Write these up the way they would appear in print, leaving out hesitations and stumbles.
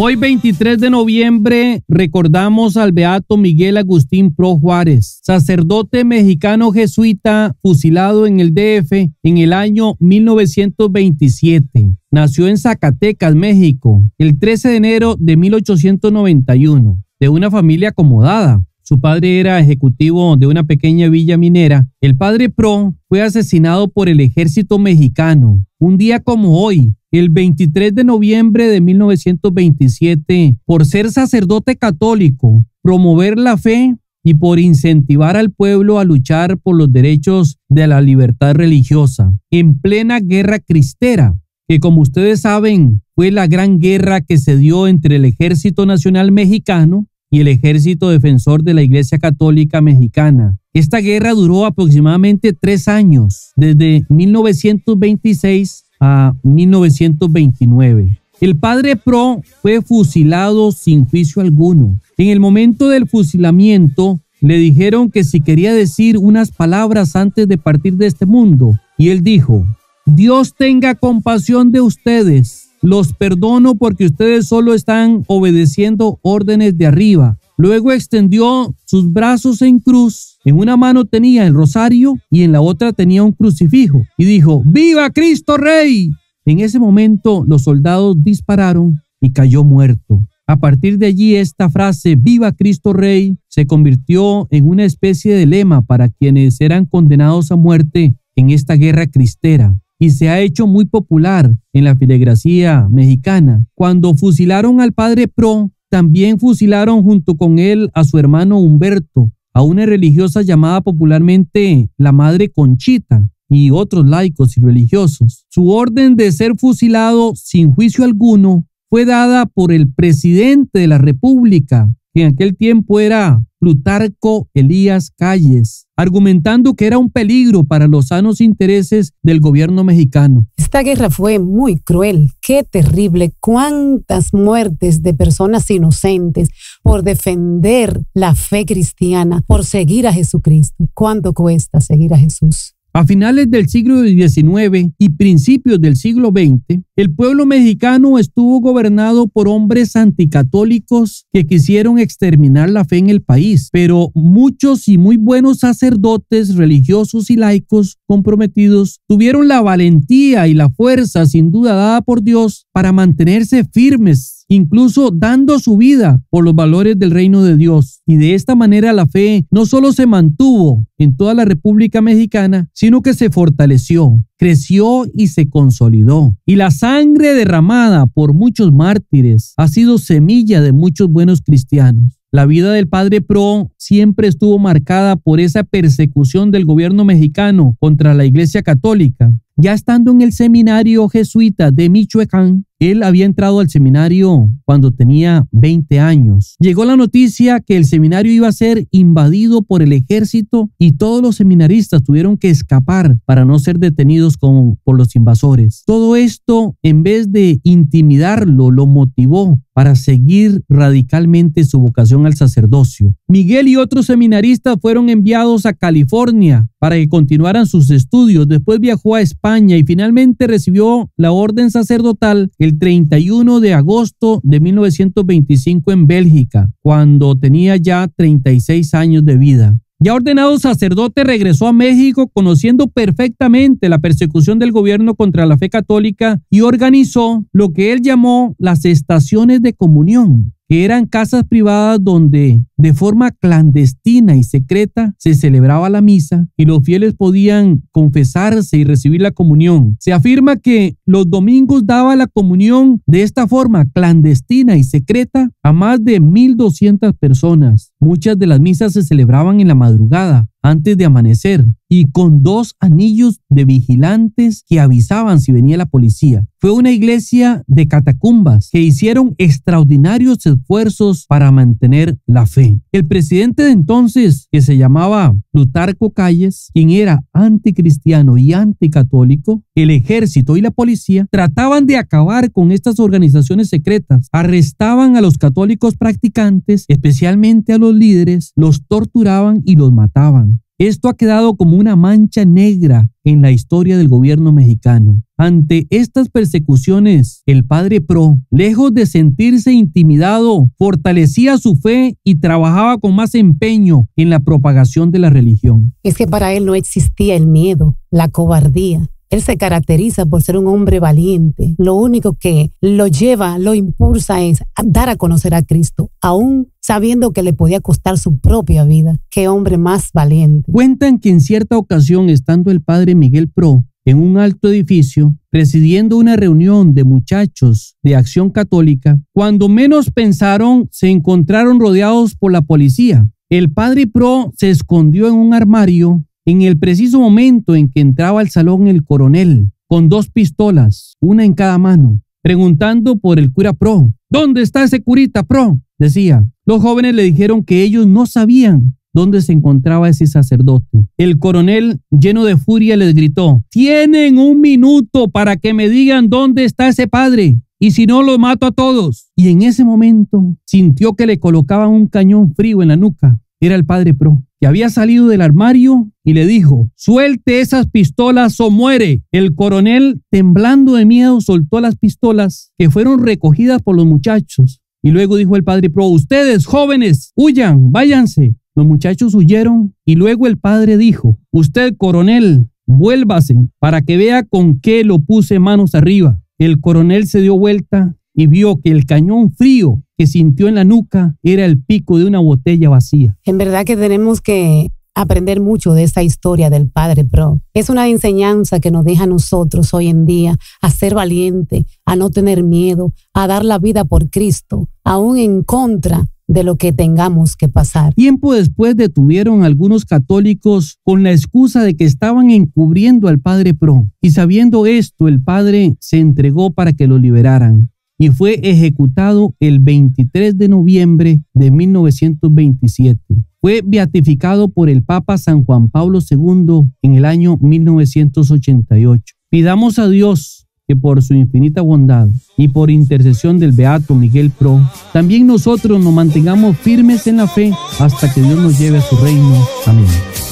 Hoy 23 de noviembre recordamos al beato Miguel Agustín Pro Juárez, sacerdote mexicano jesuita fusilado en el DF en el año 1927. Nació en Zacatecas, México, el 13 de enero de 1891, de una familia acomodada. Su padre era ejecutivo de una pequeña villa minera. El padre Pro fue asesinado por el ejército mexicano un día como hoy, el 23 de noviembre de 1927, por ser sacerdote católico, promover la fe y por incentivar al pueblo a luchar por los derechos de la libertad religiosa, en plena guerra cristera, que como ustedes saben, fue la gran guerra que se dio entre el Ejército Nacional Mexicano y el Ejército Defensor de la Iglesia Católica Mexicana. Esta guerra duró aproximadamente 3 años, desde 1926 a 1929. El padre Pro fue fusilado sin juicio alguno. En el momento del fusilamiento, le dijeron que si quería decir unas palabras antes de partir de este mundo, y él dijo: Dios tenga compasión de ustedes. Los perdono porque ustedes solo están obedeciendo órdenes de arriba. Luego extendió sus brazos en cruz. En una mano tenía el rosario y en la otra tenía un crucifijo. Y dijo: ¡Viva Cristo Rey! En ese momento los soldados dispararon y cayó muerto. A partir de allí esta frase ¡Viva Cristo Rey! Se convirtió en una especie de lema para quienes eran condenados a muerte en esta guerra cristera. Y se ha hecho muy popular en la feligresía mexicana. Cuando fusilaron al padre Pro, también fusilaron junto con él a su hermano Humberto, a una religiosa llamada popularmente la Madre Conchita, y otros laicos y religiosos. Su orden de ser fusilado sin juicio alguno fue dada por el presidente de la República, que en aquel tiempo era Plutarco Elías Calles, argumentando que era un peligro para los sanos intereses del gobierno mexicano. Esta guerra fue muy cruel, qué terrible, cuántas muertes de personas inocentes por defender la fe cristiana, por seguir a Jesucristo. ¿Cuánto cuesta seguir a Jesús? A finales del siglo XIX y principios del siglo XX, el pueblo mexicano estuvo gobernado por hombres anticatólicos que quisieron exterminar la fe en el país, pero muchos y muy buenos sacerdotes religiosos y laicos comprometidos tuvieron la valentía y la fuerza sin duda dada por Dios para mantenerse firmes, incluso dando su vida por los valores del reino de Dios. Y de esta manera la fe no solo se mantuvo en toda la República Mexicana, sino que se fortaleció, creció y se consolidó. Y la sangre derramada por muchos mártires ha sido semilla de muchos buenos cristianos. La vida del padre Pro siempre estuvo marcada por esa persecución del gobierno mexicano contra la Iglesia Católica. Ya estando en el seminario jesuita de Michoacán, él había entrado al seminario cuando tenía 20 años. Llegó la noticia que el seminario iba a ser invadido por el ejército y todos los seminaristas tuvieron que escapar para no ser detenidos por los invasores. Todo esto, en vez de intimidarlo, lo motivó para seguir radicalmente su vocación al sacerdocio. Miguel y otros seminaristas fueron enviados a California para que continuaran sus estudios. Después viajó a España y finalmente recibió la orden sacerdotal el 31 de agosto de 1925 en Bélgica, cuando tenía ya 36 años de vida. Ya ordenado sacerdote, regresó a México conociendo perfectamente la persecución del gobierno contra la fe católica y organizó lo que él llamó las estaciones de comunión, que eran casas privadas donde de forma clandestina y secreta se celebraba la misa y los fieles podían confesarse y recibir la comunión. Se afirma que los domingos daba la comunión de esta forma clandestina y secreta a más de 1,200 personas. Muchas de las misas se celebraban en la madrugada, antes de amanecer, y con 2 anillos de vigilantes que avisaban si venía la policía. Fue una iglesia de catacumbas que hicieron extraordinarios esfuerzos para mantener la fe. El presidente de entonces, que se llamaba Plutarco Calles, quien era anticristiano y anticatólico, el ejército y la policía trataban de acabar con estas organizaciones secretas. Arrestaban a los católicos practicantes, especialmente a los líderes, los torturaban y los mataban. Esto ha quedado como una mancha negra en la historia del gobierno mexicano. Ante estas persecuciones, el padre Pro, lejos de sentirse intimidado, fortalecía su fe y trabajaba con más empeño en la propagación de la religión. Es que para él no existía el miedo, la cobardía. Él se caracteriza por ser un hombre valiente. Lo único que lo lleva, lo impulsa es a dar a conocer a Cristo, aún sabiendo que le podía costar su propia vida. ¡Qué hombre más valiente! Cuentan que en cierta ocasión, estando el padre Miguel Pro en un alto edificio, presidiendo una reunión de muchachos de Acción Católica, cuando menos pensaron, se encontraron rodeados por la policía. El padre Pro se escondió en un armario en el preciso momento en que entraba al salón el coronel, con 2 pistolas, una en cada mano, preguntando por el cura Pro. ¿Dónde está ese curita Pro?, decía. Los jóvenes le dijeron que ellos no sabían dónde se encontraba ese sacerdote. El coronel, lleno de furia, les gritó: «Tienen 1 minuto para que me digan dónde está ese padre, y si no, los mato a todos». Y en ese momento sintió que le colocaban un cañón frío en la nuca. Era el padre Pro, que había salido del armario, y le dijo: «Suelte esas pistolas o muere». El coronel, temblando de miedo, soltó las pistolas, que fueron recogidas por los muchachos. Y luego dijo el padre Pro: «Ustedes, jóvenes, huyan, váyanse». Los muchachos huyeron, y luego el padre dijo: «Usted, coronel, vuélvase para que vea con qué lo puse manos arriba». El coronel se dio vuelta y vio que el cañón frío que sintió en la nuca era el pico de una botella vacía. En verdad que tenemos que aprender mucho de esta historia del padre Pro. Es una enseñanza que nos deja a nosotros hoy en día a ser valiente, a no tener miedo, a dar la vida por Cristo, aún en contra de lo que tengamos que pasar. Tiempo después detuvieron a algunos católicos con la excusa de que estaban encubriendo al padre Pro, y sabiendo esto, el padre se entregó para que lo liberaran y fue ejecutado el 23 de noviembre de 1927. Fue beatificado por el Papa San Juan Pablo II en el año 1988. Pidamos a Dios que por su infinita bondad y por intercesión del beato Miguel Pro, también nosotros nos mantengamos firmes en la fe hasta que Dios nos lleve a su reino. Amén.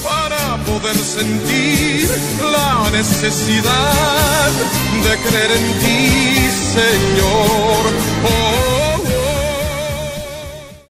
Para poder sentir la necesidad de creer en ti, Señor.